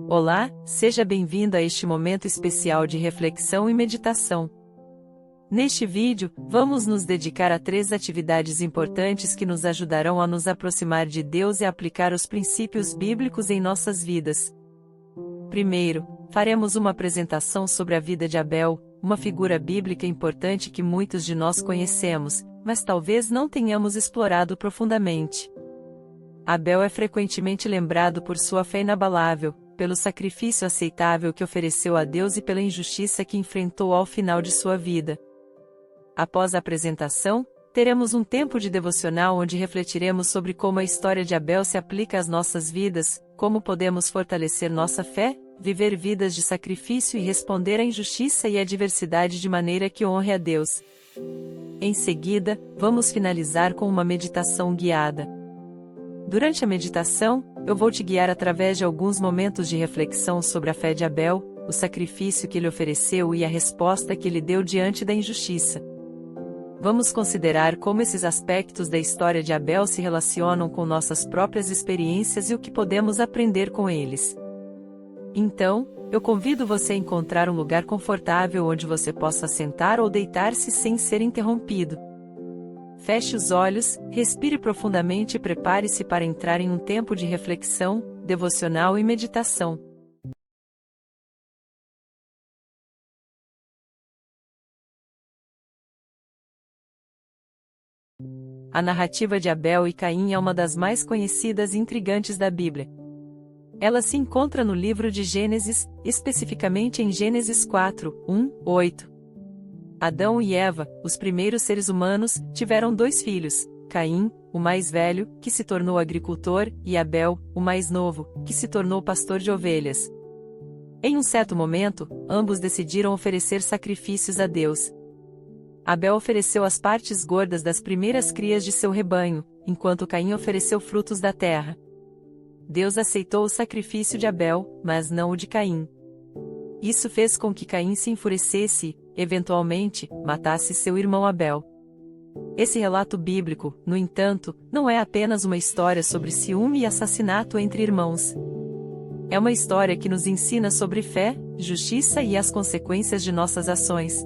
Olá, seja bem-vindo a este momento especial de reflexão e meditação. Neste vídeo, vamos nos dedicar a 3 atividades importantes que nos ajudarão a nos aproximar de Deus e aplicar os princípios bíblicos em nossas vidas. Primeiro, faremos uma apresentação sobre a vida de Abel, uma figura bíblica importante que muitos de nós conhecemos, mas talvez não tenhamos explorado profundamente. Abel é frequentemente lembrado por sua fé inabalável, pelo sacrifício aceitável que ofereceu a Deus e pela injustiça que enfrentou ao final de sua vida. Após a apresentação, teremos um tempo de devocional onde refletiremos sobre como a história de Abel se aplica às nossas vidas, como podemos fortalecer nossa fé, viver vidas de sacrifício e responder à injustiça e à adversidade de maneira que honre a Deus. Em seguida, vamos finalizar com uma meditação guiada. Durante a meditação, eu vou te guiar através de alguns momentos de reflexão sobre a fé de Abel, o sacrifício que ele ofereceu e a resposta que ele deu diante da injustiça. Vamos considerar como esses aspectos da história de Abel se relacionam com nossas próprias experiências e o que podemos aprender com eles. Então, eu convido você a encontrar um lugar confortável onde você possa sentar ou deitar-se sem ser interrompido. Feche os olhos, respire profundamente e prepare-se para entrar em um tempo de reflexão, devocional e meditação. A narrativa de Abel e Caim é uma das mais conhecidas e intrigantes da Bíblia. Ela se encontra no livro de Gênesis, especificamente em Gênesis 4, 8. Adão e Eva, os primeiros seres humanos, tiveram 2 filhos, Caim, o mais velho, que se tornou agricultor, e Abel, o mais novo, que se tornou pastor de ovelhas. Em um certo momento, ambos decidiram oferecer sacrifícios a Deus. Abel ofereceu as partes gordas das primeiras crias de seu rebanho, enquanto Caim ofereceu frutos da terra. Deus aceitou o sacrifício de Abel, mas não o de Caim. Isso fez com que Caim se enfurecesse e, eventualmente, matasse seu irmão Abel. Esse relato bíblico, no entanto, não é apenas uma história sobre ciúme e assassinato entre irmãos. É uma história que nos ensina sobre fé, justiça e as consequências de nossas ações.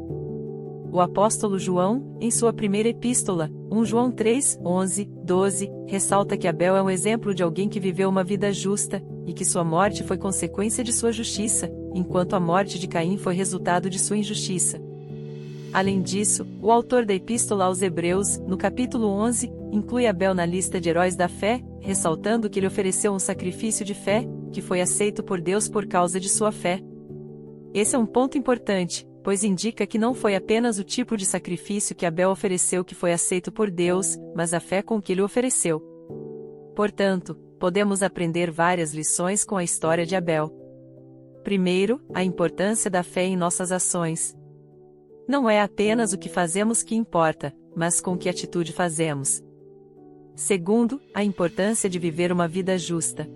O apóstolo João, em sua primeira epístola, 1 João 3, 11, 12, ressalta que Abel é um exemplo de alguém que viveu uma vida justa, e que sua morte foi consequência de sua justiça, enquanto a morte de Caim foi resultado de sua injustiça. Além disso, o autor da Epístola aos Hebreus, no capítulo 11, inclui Abel na lista de heróis da fé, ressaltando que ele ofereceu um sacrifício de fé, que foi aceito por Deus por causa de sua fé. Esse é um ponto importante, pois indica que não foi apenas o tipo de sacrifício que Abel ofereceu que foi aceito por Deus, mas a fé com que ele ofereceu. Portanto, podemos aprender várias lições com a história de Abel. Primeiro, a importância da fé em nossas ações. Não é apenas o que fazemos que importa, mas com que atitude fazemos. Segundo, a importância de viver uma vida justa.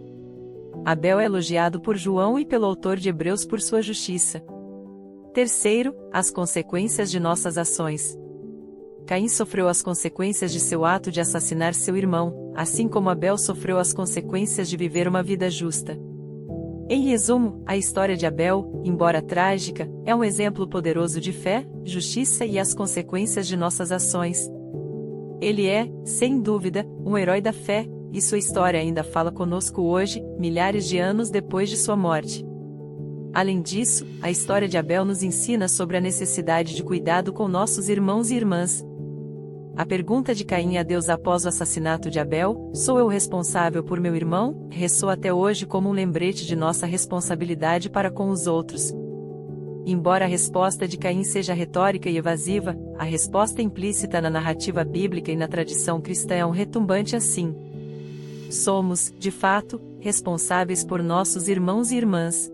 Abel é elogiado por João e pelo autor de Hebreus por sua justiça. Terceiro, as consequências de nossas ações. Caim sofreu as consequências de seu ato de assassinar seu irmão, assim como Abel sofreu as consequências de viver uma vida justa. Em resumo, a história de Abel, embora trágica, é um exemplo poderoso de fé, justiça e as consequências de nossas ações. Ele é, sem dúvida, um herói da fé, e sua história ainda fala conosco hoje, milhares de anos depois de sua morte. Além disso, a história de Abel nos ensina sobre a necessidade de cuidado com nossos irmãos e irmãs. A pergunta de Caim a Deus após o assassinato de Abel, "Sou eu responsável por meu irmão?", ressoa até hoje como um lembrete de nossa responsabilidade para com os outros. Embora a resposta de Caim seja retórica e evasiva, a resposta implícita na narrativa bíblica e na tradição cristã é um retumbante assim. Somos, de fato, responsáveis por nossos irmãos e irmãs.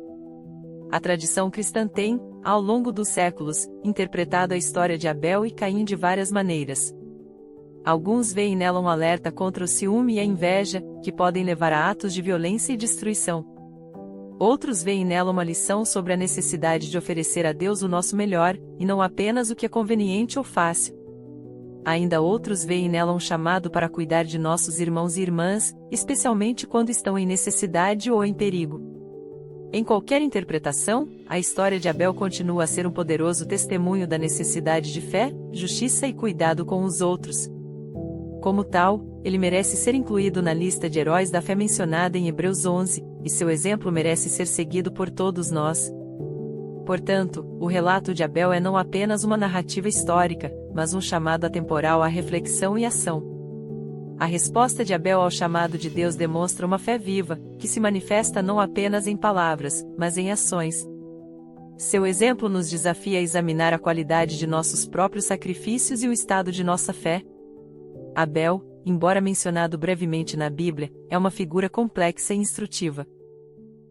A tradição cristã tem, ao longo dos séculos, interpretado a história de Abel e Caim de várias maneiras. Alguns veem nela um alerta contra o ciúme e a inveja, que podem levar a atos de violência e destruição. Outros veem nela uma lição sobre a necessidade de oferecer a Deus o nosso melhor, e não apenas o que é conveniente ou fácil. Ainda outros veem nela um chamado para cuidar de nossos irmãos e irmãs, especialmente quando estão em necessidade ou em perigo. Em qualquer interpretação, a história de Abel continua a ser um poderoso testemunho da necessidade de fé, justiça e cuidado com os outros. Como tal, ele merece ser incluído na lista de heróis da fé mencionada em Hebreus 11, e seu exemplo merece ser seguido por todos nós. Portanto, o relato de Abel é não apenas uma narrativa histórica, mas um chamado atemporal à reflexão e ação. A resposta de Abel ao chamado de Deus demonstra uma fé viva, que se manifesta não apenas em palavras, mas em ações. Seu exemplo nos desafia a examinar a qualidade de nossos próprios sacrifícios e o estado de nossa fé. Abel, embora mencionado brevemente na Bíblia, é uma figura complexa e instrutiva.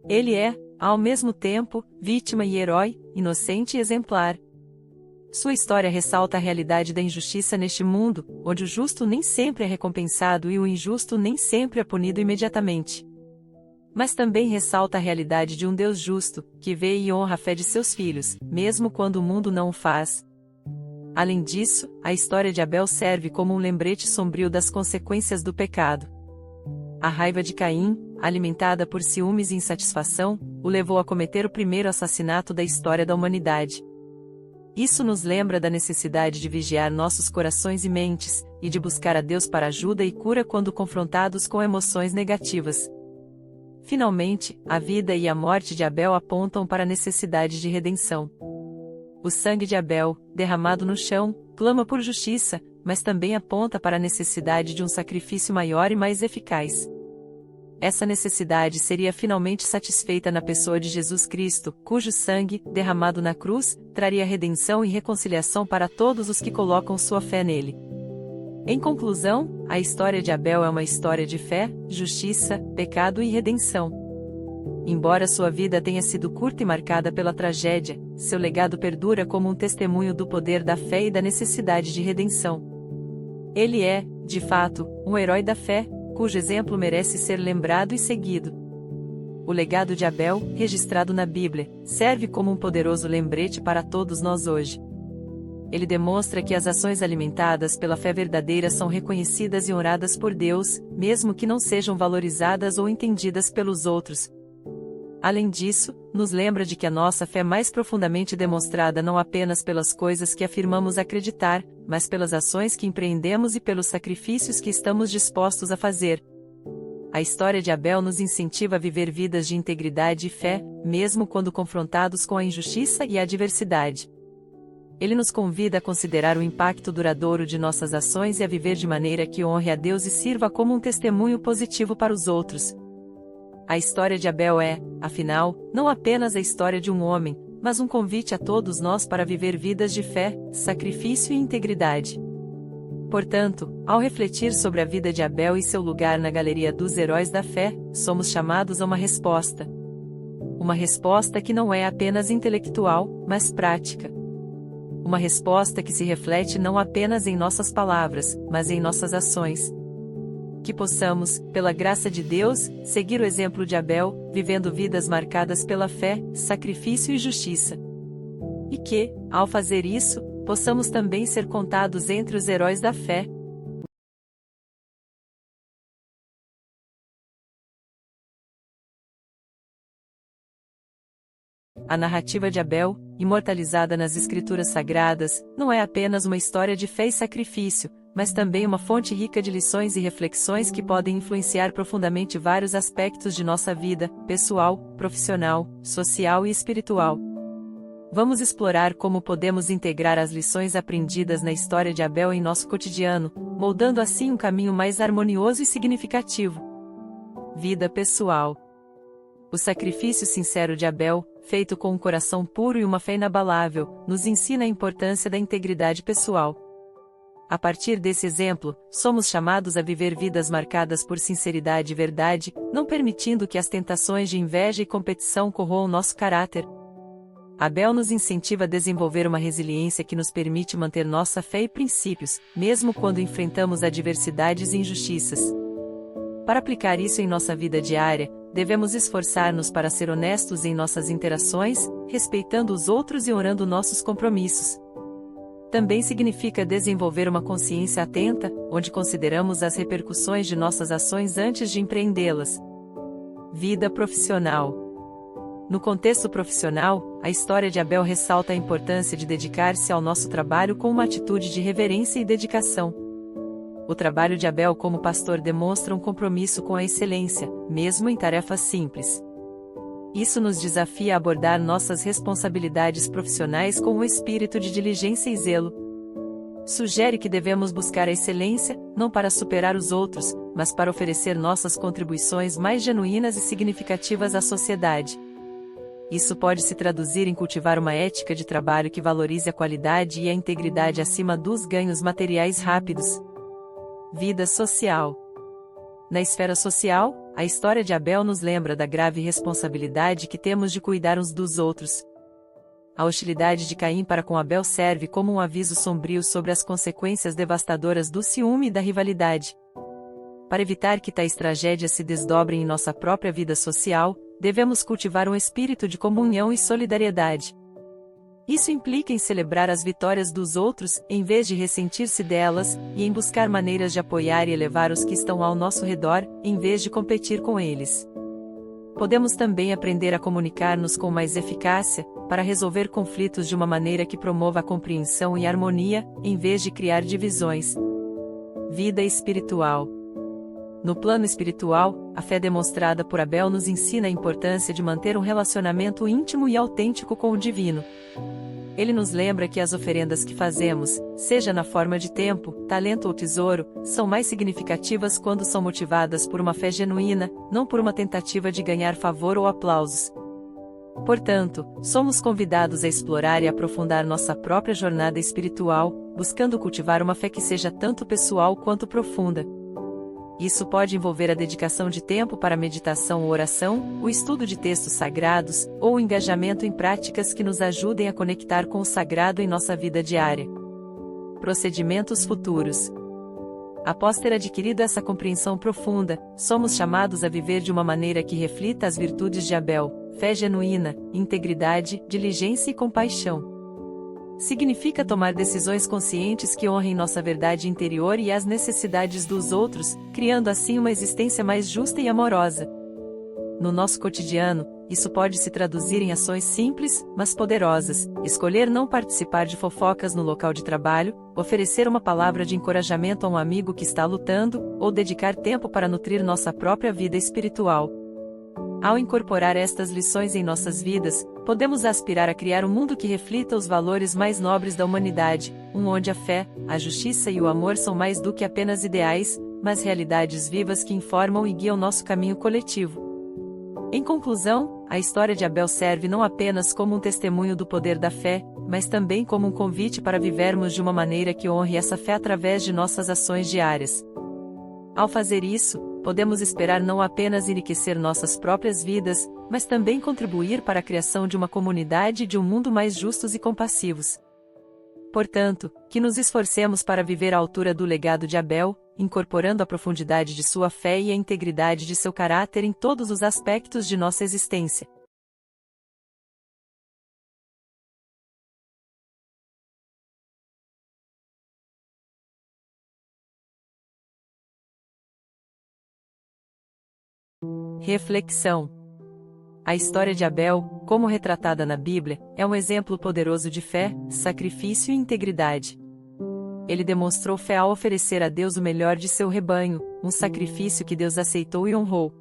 Ele é, ao mesmo tempo, vítima e herói, inocente e exemplar. Sua história ressalta a realidade da injustiça neste mundo, onde o justo nem sempre é recompensado e o injusto nem sempre é punido imediatamente. Mas também ressalta a realidade de um Deus justo, que vê e honra a fé de seus filhos, mesmo quando o mundo não o faz. Além disso, a história de Abel serve como um lembrete sombrio das consequências do pecado. A raiva de Caim, alimentada por ciúmes e insatisfação, o levou a cometer o primeiro assassinato da história da humanidade. Isso nos lembra da necessidade de vigiar nossos corações e mentes, e de buscar a Deus para ajuda e cura quando confrontados com emoções negativas. Finalmente, a vida e a morte de Abel apontam para a necessidade de redenção. O sangue de Abel, derramado no chão, clama por justiça, mas também aponta para a necessidade de um sacrifício maior e mais eficaz. Essa necessidade seria finalmente satisfeita na pessoa de Jesus Cristo, cujo sangue, derramado na cruz, traria redenção e reconciliação para todos os que colocam sua fé nele. Em conclusão, a história de Abel é uma história de fé, justiça, pecado e redenção. Embora sua vida tenha sido curta e marcada pela tragédia, seu legado perdura como um testemunho do poder da fé e da necessidade de redenção. Ele é, de fato, um herói da fé, cujo exemplo merece ser lembrado e seguido. O legado de Abel, registrado na Bíblia, serve como um poderoso lembrete para todos nós hoje. Ele demonstra que as ações alimentadas pela fé verdadeira são reconhecidas e honradas por Deus, mesmo que não sejam valorizadas ou entendidas pelos outros. Além disso, nos lembra de que a nossa fé é mais profundamente demonstrada não apenas pelas coisas que afirmamos acreditar, mas pelas ações que empreendemos e pelos sacrifícios que estamos dispostos a fazer. A história de Abel nos incentiva a viver vidas de integridade e fé, mesmo quando confrontados com a injustiça e a adversidade. Ele nos convida a considerar o impacto duradouro de nossas ações e a viver de maneira que honre a Deus e sirva como um testemunho positivo para os outros. A história de Abel é, afinal, não apenas a história de um homem, mas um convite a todos nós para viver vidas de fé, sacrifício e integridade. Portanto, ao refletir sobre a vida de Abel e seu lugar na galeria dos heróis da fé, somos chamados a uma resposta. Uma resposta que não é apenas intelectual, mas prática. Uma resposta que se reflete não apenas em nossas palavras, mas em nossas ações. Que possamos, pela graça de Deus, seguir o exemplo de Abel, vivendo vidas marcadas pela fé, sacrifício e justiça. E que, ao fazer isso, possamos também ser contados entre os heróis da fé. A narrativa de Abel, imortalizada nas Escrituras Sagradas, não é apenas uma história de fé e sacrifício, mas também uma fonte rica de lições e reflexões que podem influenciar profundamente vários aspectos de nossa vida, pessoal, profissional, social e espiritual. Vamos explorar como podemos integrar as lições aprendidas na história de Abel em nosso cotidiano, moldando assim um caminho mais harmonioso e significativo. Vida pessoal. O sacrifício sincero de Abel, feito com um coração puro e uma fé inabalável, nos ensina a importância da integridade pessoal. A partir desse exemplo, somos chamados a viver vidas marcadas por sinceridade e verdade, não permitindo que as tentações de inveja e competição corroam nosso caráter. Abel nos incentiva a desenvolver uma resiliência que nos permite manter nossa fé e princípios, mesmo quando enfrentamos adversidades e injustiças. Para aplicar isso em nossa vida diária, devemos esforçar-nos para ser honestos em nossas interações, respeitando os outros e honrando nossos compromissos. Também significa desenvolver uma consciência atenta, onde consideramos as repercussões de nossas ações antes de empreendê-las. Vida profissional. No contexto profissional, a história de Abel ressalta a importância de dedicar-se ao nosso trabalho com uma atitude de reverência e dedicação. O trabalho de Abel como pastor demonstra um compromisso com a excelência, mesmo em tarefas simples. Isso nos desafia a abordar nossas responsabilidades profissionais com um espírito de diligência e zelo. Sugere que devemos buscar a excelência, não para superar os outros, mas para oferecer nossas contribuições mais genuínas e significativas à sociedade. Isso pode se traduzir em cultivar uma ética de trabalho que valorize a qualidade e a integridade acima dos ganhos materiais rápidos. Vida social. Na esfera social, a história de Abel nos lembra da grave responsabilidade que temos de cuidar uns dos outros. A hostilidade de Caim para com Abel serve como um aviso sombrio sobre as consequências devastadoras do ciúme e da rivalidade. Para evitar que tais tragédias se desdobrem em nossa própria vida social, devemos cultivar um espírito de comunhão e solidariedade. Isso implica em celebrar as vitórias dos outros, em vez de ressentir-se delas, e em buscar maneiras de apoiar e elevar os que estão ao nosso redor, em vez de competir com eles. Podemos também aprender a comunicar-nos com mais eficácia, para resolver conflitos de uma maneira que promova a compreensão e a harmonia, em vez de criar divisões. Vida espiritual. No plano espiritual, a fé demonstrada por Abel nos ensina a importância de manter um relacionamento íntimo e autêntico com o divino. Ele nos lembra que as oferendas que fazemos, seja na forma de tempo, talento ou tesouro, são mais significativas quando são motivadas por uma fé genuína, não por uma tentativa de ganhar favor ou aplausos. Portanto, somos convidados a explorar e aprofundar nossa própria jornada espiritual, buscando cultivar uma fé que seja tanto pessoal quanto profunda. Isso pode envolver a dedicação de tempo para meditação ou oração, o estudo de textos sagrados, ou o engajamento em práticas que nos ajudem a conectar com o sagrado em nossa vida diária. Procedimentos futuros. Após ter adquirido essa compreensão profunda, somos chamados a viver de uma maneira que reflita as virtudes de Abel: fé genuína, integridade, diligência e compaixão. Significa tomar decisões conscientes que honrem nossa verdade interior e as necessidades dos outros, criando assim uma existência mais justa e amorosa. No nosso cotidiano, isso pode se traduzir em ações simples, mas poderosas: escolher não participar de fofocas no local de trabalho, oferecer uma palavra de encorajamento a um amigo que está lutando, ou dedicar tempo para nutrir nossa própria vida espiritual. Ao incorporar estas lições em nossas vidas, podemos aspirar a criar um mundo que reflita os valores mais nobres da humanidade, onde a fé, a justiça e o amor são mais do que apenas ideais, mas realidades vivas que informam e guiam nosso caminho coletivo. Em conclusão, a história de Abel serve não apenas como um testemunho do poder da fé, mas também como um convite para vivermos de uma maneira que honre essa fé através de nossas ações diárias. Ao fazer isso, podemos esperar não apenas enriquecer nossas próprias vidas, mas também contribuir para a criação de uma comunidade e de um mundo mais justos e compassivos. Portanto, que nos esforcemos para viver à altura do legado de Abel, incorporando a profundidade de sua fé e a integridade de seu caráter em todos os aspectos de nossa existência. Reflexão. A história de Abel, como retratada na Bíblia, é um exemplo poderoso de fé, sacrifício e integridade. Ele demonstrou fé ao oferecer a Deus o melhor de seu rebanho, um sacrifício que Deus aceitou e honrou.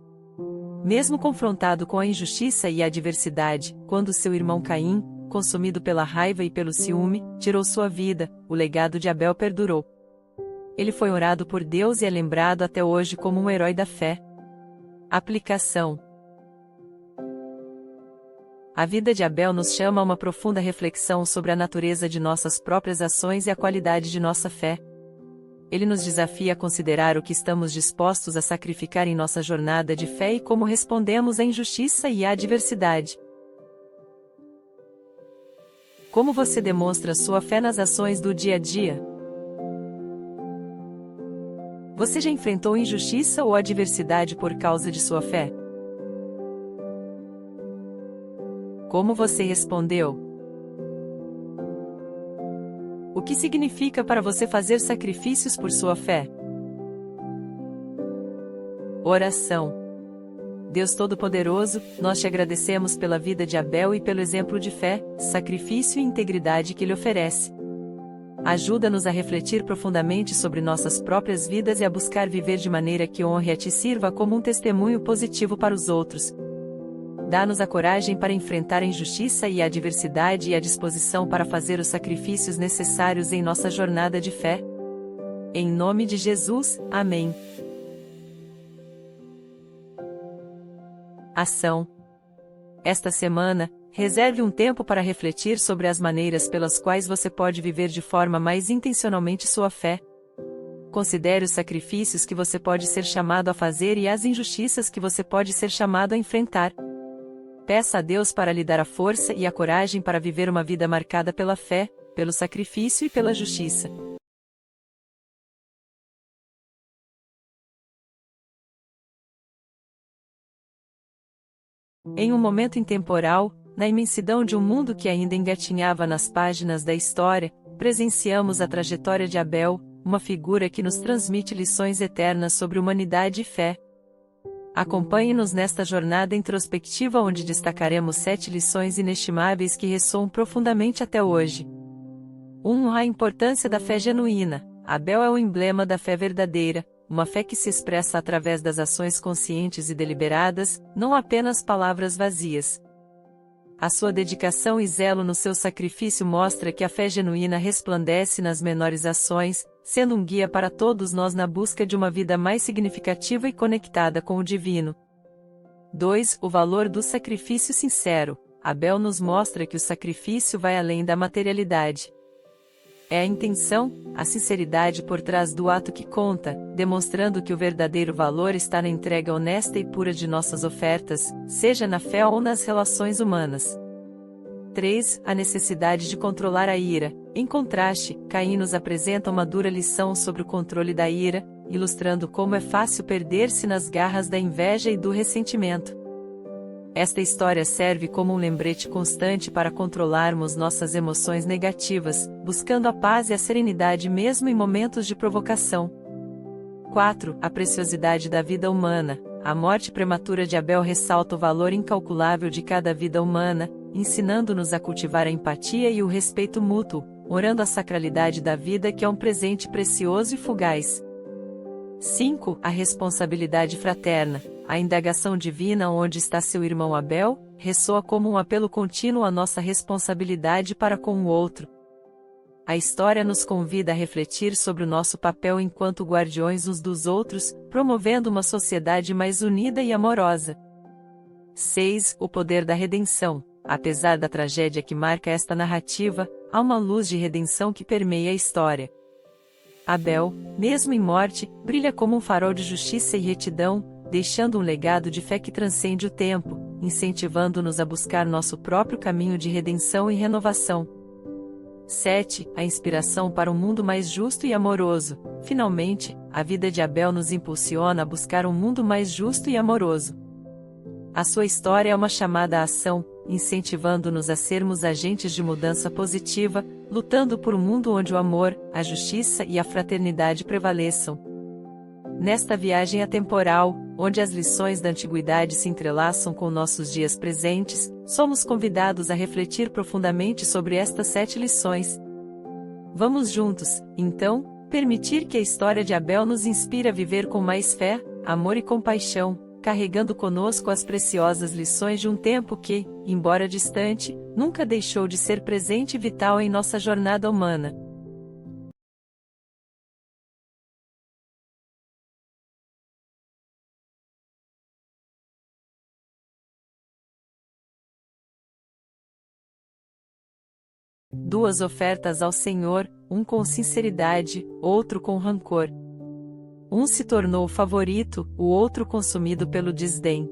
Mesmo confrontado com a injustiça e a adversidade, quando seu irmão Caim, consumido pela raiva e pelo ciúme, tirou sua vida, o legado de Abel perdurou. Ele foi honrado por Deus e é lembrado até hoje como um herói da fé. Aplicação. A vida de Abel nos chama a uma profunda reflexão sobre a natureza de nossas próprias ações e a qualidade de nossa fé. Ele nos desafia a considerar o que estamos dispostos a sacrificar em nossa jornada de fé e como respondemos à injustiça e à adversidade. Como você demonstra sua fé nas ações do dia a dia? Você já enfrentou injustiça ou adversidade por causa de sua fé? Como você respondeu? O que significa para você fazer sacrifícios por sua fé? Oração. Deus Todo-Poderoso, nós te agradecemos pela vida de Abel e pelo exemplo de fé, sacrifício e integridade que ele oferece. Ajuda-nos a refletir profundamente sobre nossas próprias vidas e a buscar viver de maneira que honre e te sirva como um testemunho positivo para os outros. Dá-nos a coragem para enfrentar a injustiça e a adversidade e a disposição para fazer os sacrifícios necessários em nossa jornada de fé. Em nome de Jesus, amém. Ação. Esta semana, reserve um tempo para refletir sobre as maneiras pelas quais você pode viver de forma mais intencionalmente sua fé. Considere os sacrifícios que você pode ser chamado a fazer e as injustiças que você pode ser chamado a enfrentar. Peça a Deus para lhe dar a força e a coragem para viver uma vida marcada pela fé, pelo sacrifício e pela justiça. Em um momento intemporal, na imensidão de um mundo que ainda engatinhava nas páginas da história, presenciamos a trajetória de Abel, uma figura que nos transmite lições eternas sobre humanidade e fé. Acompanhe-nos nesta jornada introspectiva onde destacaremos 7 lições inestimáveis que ressoam profundamente até hoje. 1. A importância da fé genuína. Abel é o emblema da fé verdadeira, uma fé que se expressa através das ações conscientes e deliberadas, não apenas palavras vazias. A sua dedicação e zelo no seu sacrifício mostra que a fé genuína resplandece nas menores ações, sendo um guia para todos nós na busca de uma vida mais significativa e conectada com o divino. 2. O valor do sacrifício sincero. Abel nos mostra que o sacrifício vai além da materialidade. É a intenção, a sinceridade por trás do ato que conta, demonstrando que o verdadeiro valor está na entrega honesta e pura de nossas ofertas, seja na fé ou nas relações humanas. 3. A necessidade de controlar a ira. Em contraste, Caim nos apresenta uma dura lição sobre o controle da ira, ilustrando como é fácil perder-se nas garras da inveja e do ressentimento. Esta história serve como um lembrete constante para controlarmos nossas emoções negativas, buscando a paz e a serenidade mesmo em momentos de provocação. 4. A preciosidade da vida humana. A morte prematura de Abel ressalta o valor incalculável de cada vida humana, ensinando-nos a cultivar a empatia e o respeito mútuo, orando a sacralidade da vida que é um presente precioso e fugaz. 5. A responsabilidade fraterna. A indagação divina onde está seu irmão Abel, ressoa como um apelo contínuo à nossa responsabilidade para com o outro. A história nos convida a refletir sobre o nosso papel enquanto guardiões uns dos outros, promovendo uma sociedade mais unida e amorosa. 6. O poder da redenção. Apesar da tragédia que marca esta narrativa, há uma luz de redenção que permeia a história. Abel, mesmo em morte, brilha como um farol de justiça e retidão, deixando um legado de fé que transcende o tempo, incentivando-nos a buscar nosso próprio caminho de redenção e renovação. 7. A inspiração para um mundo mais justo e amoroso. Finalmente, a vida de Abel nos impulsiona a buscar um mundo mais justo e amoroso. A sua história é uma chamada à ação, incentivando-nos a sermos agentes de mudança positiva, lutando por um mundo onde o amor, a justiça e a fraternidade prevaleçam. Nesta viagem atemporal, onde as lições da antiguidade se entrelaçam com nossos dias presentes, somos convidados a refletir profundamente sobre estas 7 lições. Vamos juntos, então, permitir que a história de Abel nos inspire a viver com mais fé, amor e compaixão, carregando conosco as preciosas lições de um tempo que, embora distante, nunca deixou de ser presente e vital em nossa jornada humana. Duas ofertas ao Senhor, um com sinceridade, outro com rancor. Um se tornou favorito, o outro consumido pelo desdém.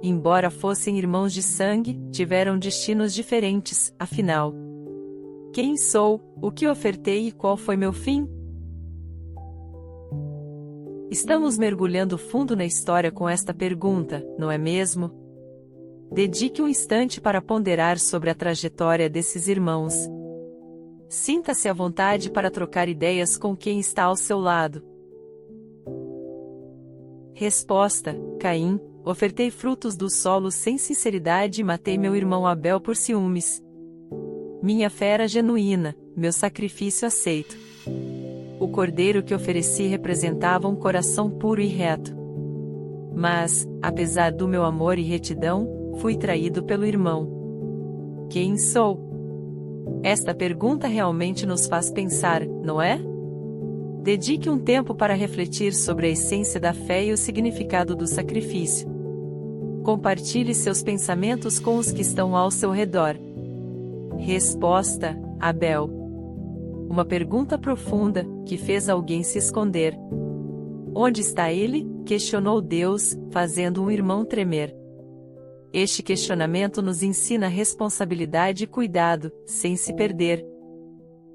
Embora fossem irmãos de sangue, tiveram destinos diferentes, afinal. Quem sou, o que ofertei e qual foi meu fim? Estamos mergulhando fundo na história com esta pergunta, não é mesmo? Dedique um instante para ponderar sobre a trajetória desses irmãos. Sinta-se à vontade para trocar ideias com quem está ao seu lado. Resposta: Caim, Ofertei frutos do solo sem sinceridade e matei meu irmão Abel por ciúmes. Minha fé era genuína, meu sacrifício aceito. O cordeiro que ofereci representava um coração puro e reto. Mas, apesar do meu amor e retidão, fui traído pelo irmão. Quem sou? Esta pergunta realmente nos faz pensar, não é? Dedique um tempo para refletir sobre a essência da fé e o significado do sacrifício. Compartilhe seus pensamentos com os que estão ao seu redor. Resposta: Abel. Uma pergunta profunda, que fez alguém se esconder. Onde está ele? Questionou Deus, fazendo um irmão tremer. Este questionamento nos ensina responsabilidade e cuidado, sem se perder.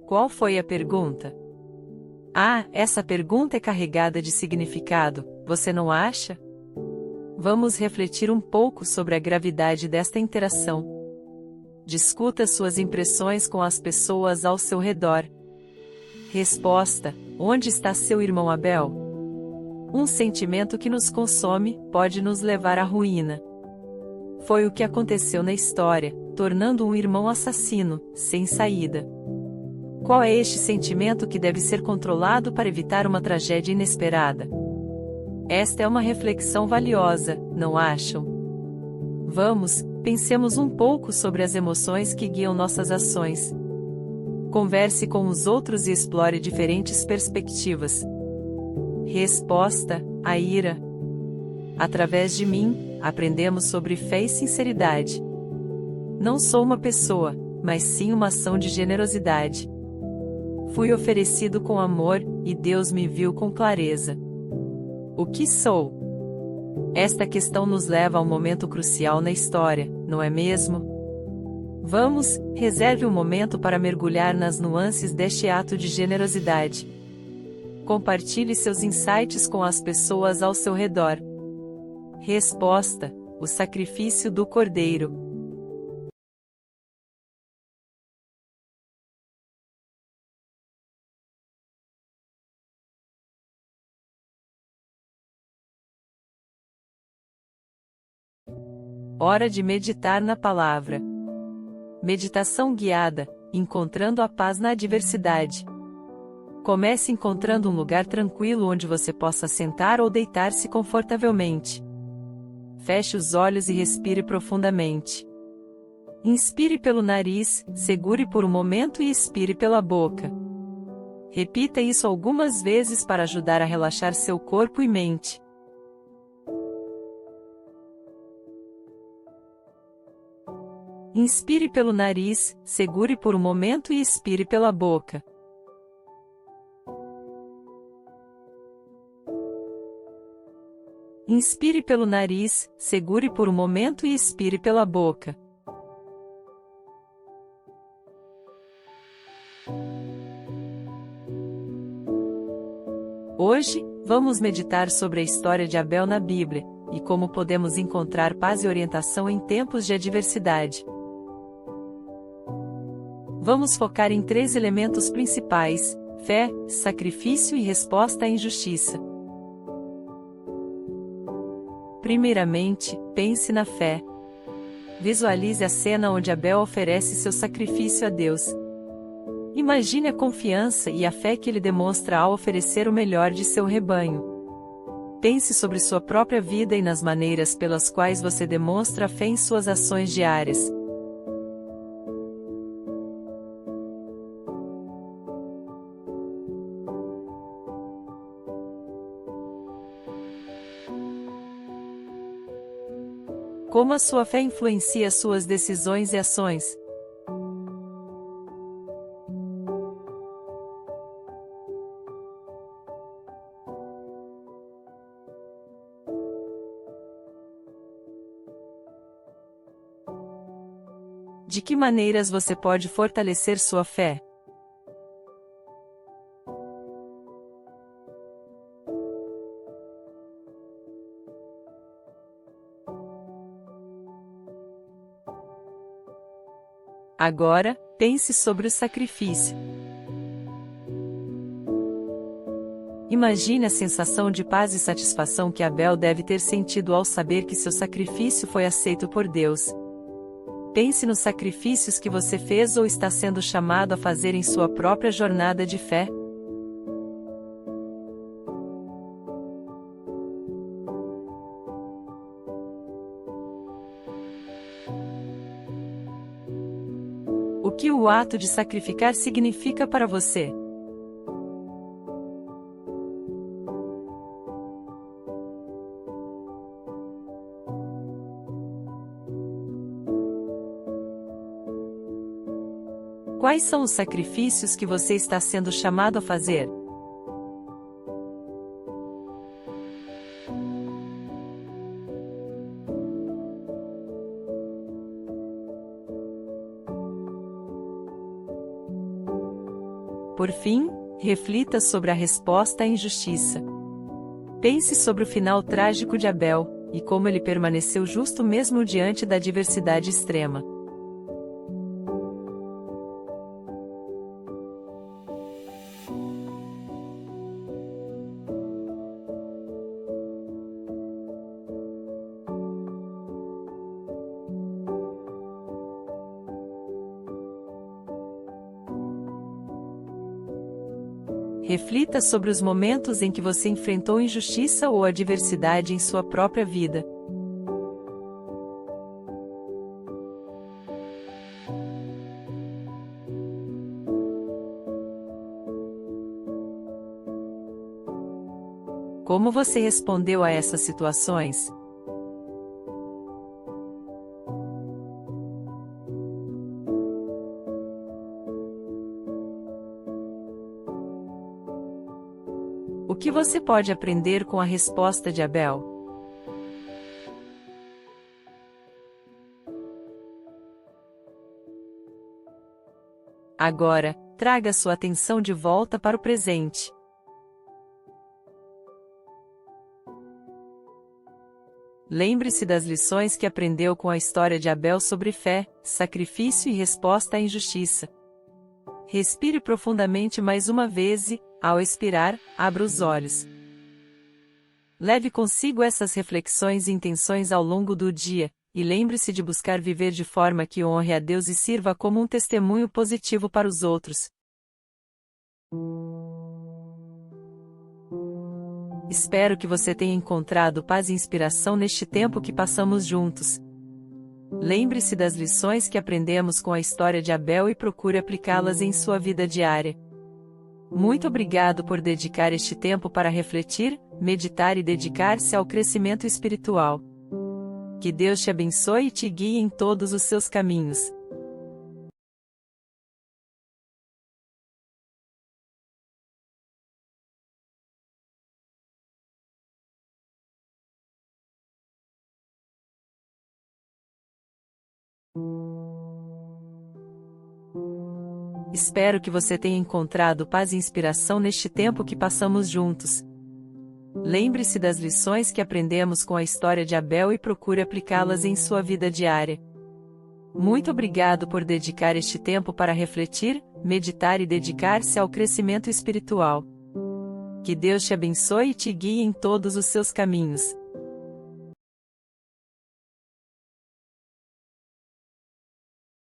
Qual foi a pergunta? Ah, essa pergunta é carregada de significado, você não acha? Vamos refletir um pouco sobre a gravidade desta interação. Discuta suas impressões com as pessoas ao seu redor. Resposta: onde está seu irmão Abel? Um sentimento que nos consome, pode nos levar à ruína. Foi o que aconteceu na história, tornando um irmão assassino, sem saída. Qual é este sentimento que deve ser controlado para evitar uma tragédia inesperada? Esta é uma reflexão valiosa, não acham? Vamos, pensemos um pouco sobre as emoções que guiam nossas ações. Converse com os outros e explore diferentes perspectivas. Resposta: a ira. Através de mim, aprendemos sobre fé e sinceridade. Não sou uma pessoa, mas sim uma ação de generosidade. Fui oferecido com amor, e Deus me viu com clareza. O que sou? Esta questão nos leva a um momento crucial na história, não é mesmo? Vamos, reserve um momento para mergulhar nas nuances deste ato de generosidade. Compartilhe seus insights com as pessoas ao seu redor. Resposta: o sacrifício do cordeiro. Hora de meditar na palavra. Meditação guiada, encontrando a paz na adversidade. Comece encontrando um lugar tranquilo onde você possa sentar ou deitar-se confortavelmente. Feche os olhos e respire profundamente. Inspire pelo nariz, segure por um momento e expire pela boca. Repita isso algumas vezes para ajudar a relaxar seu corpo e mente. Inspire pelo nariz, segure por um momento e expire pela boca. Inspire pelo nariz, segure por um momento e expire pela boca. Hoje, vamos meditar sobre a história de Abel na Bíblia, e como podemos encontrar paz e orientação em tempos de adversidade. Vamos focar em 3 elementos principais: fé, sacrifício e resposta à injustiça. Primeiramente, pense na fé. Visualize a cena onde Abel oferece seu sacrifício a Deus. Imagine a confiança e a fé que ele demonstra ao oferecer o melhor de seu rebanho. Pense sobre sua própria vida e nas maneiras pelas quais você demonstra a fé em suas ações diárias. Como a sua fé influencia suas decisões e ações? De que maneiras você pode fortalecer sua fé? Agora, pense sobre o sacrifício. Imagine a sensação de paz e satisfação que Abel deve ter sentido ao saber que seu sacrifício foi aceito por Deus. Pense nos sacrifícios que você fez ou está sendo chamado a fazer em sua própria jornada de fé. O que o ato de sacrificar significa para você? Quais são os sacrifícios que você está sendo chamado a fazer? Por fim, reflita sobre a resposta à injustiça. Pense sobre o final trágico de Abel, e como ele permaneceu justo mesmo diante da adversidade extrema. Reflita sobre os momentos em que você enfrentou injustiça ou adversidade em sua própria vida. Como você respondeu a essas situações? O que você pode aprender com a resposta de Abel? Agora, traga sua atenção de volta para o presente. Lembre-se das lições que aprendeu com a história de Abel sobre fé, sacrifício e resposta à injustiça. Respire profundamente mais uma vez e, ao expirar, abra os olhos. Leve consigo essas reflexões e intenções ao longo do dia, e lembre-se de buscar viver de forma que honre a Deus e sirva como um testemunho positivo para os outros. Espero que você tenha encontrado paz e inspiração neste tempo que passamos juntos. Lembre-se das lições que aprendemos com a história de Abel e procure aplicá-las em sua vida diária. Muito obrigado por dedicar este tempo para refletir, meditar e dedicar-se ao crescimento espiritual. Que Deus te abençoe e te guie em todos os seus caminhos. Espero que você tenha encontrado paz e inspiração neste tempo que passamos juntos. Lembre-se das lições que aprendemos com a história de Abel e procure aplicá-las em sua vida diária. Muito obrigado por dedicar este tempo para refletir, meditar e dedicar-se ao crescimento espiritual. Que Deus te abençoe e te guie em todos os seus caminhos.